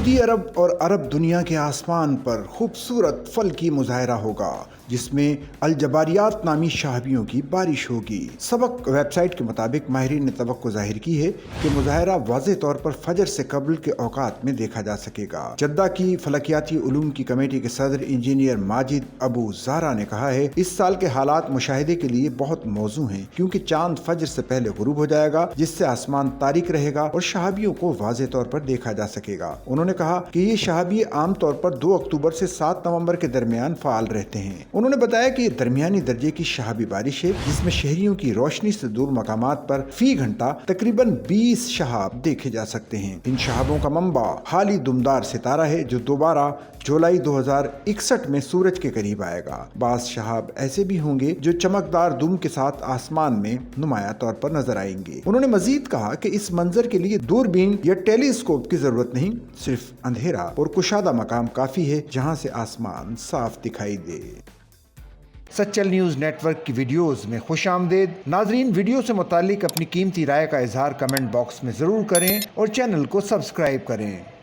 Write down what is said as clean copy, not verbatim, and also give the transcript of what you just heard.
Saudi अरब और अरब दुनिया के आसमान पर खूबसूरत फल्की मुजाहरा होगा जिसमें अलजबारियात नामी शहाबियों की बारिश होगी। सबक वेबसाइट के मुताबिक माहिरीन ने तवक्को जाहिर की है कि मुजाहरा वाज़ेह तौर पर फजर से कबल के औकात में देखा जा सकेगा। जद्दा की फलकियाती उलूम की कमेटी के सदर इंजीनियर माजिद अबू ज़हरा ने कहा है, इस साल के हालात मुशाहिदे के लिए बहुत मौजू हैं क्योंकि चांद फजर से पहले गुरूब हो जाएगा जिससे आसमान तारीक रहेगा और शहाबियों को वाज़ेह तौर पर देखा जा सकेगा। उन्होंने कहा कि ये शहाबी आम तौर पर 2 अक्टूबर से 7 नवंबर के दरमियान फ़ाल रहते हैं। उन्होंने बताया कि ये दरमियानी दर्जे की शहाबी बारिश है जिसमें शहरियों की रोशनी से दूर मकामात पर फी घंटा तकरीबन 20 शहाब देखे जा सकते हैं। इन शहाबों का मंबा हाली दुमदार सितारा है जो दोबारा जुलाई 2061 में सूरज के करीब आएगा। बाज़ शहाब ऐसे भी होंगे जो चमकदार दुम के साथ आसमान में नुमाया तौर पर नजर आएंगे। उन्होंने मजीद कहा कि इस मंजर के लिए दूरबीन या टेलीस्कोप की जरूरत नहीं, सिर्फ अंधेरा और कुशादा मकाम काफी है जहां से आसमान साफ दिखाई दे। सच्चल न्यूज़ नेटवर्क की वीडियोस में खुश आमदेद। नाजरीन, वीडियो से मुतालिक अपनी कीमती राय का इजहार कमेंट बॉक्स में ज़रूर करें और चैनल को सब्सक्राइब करें।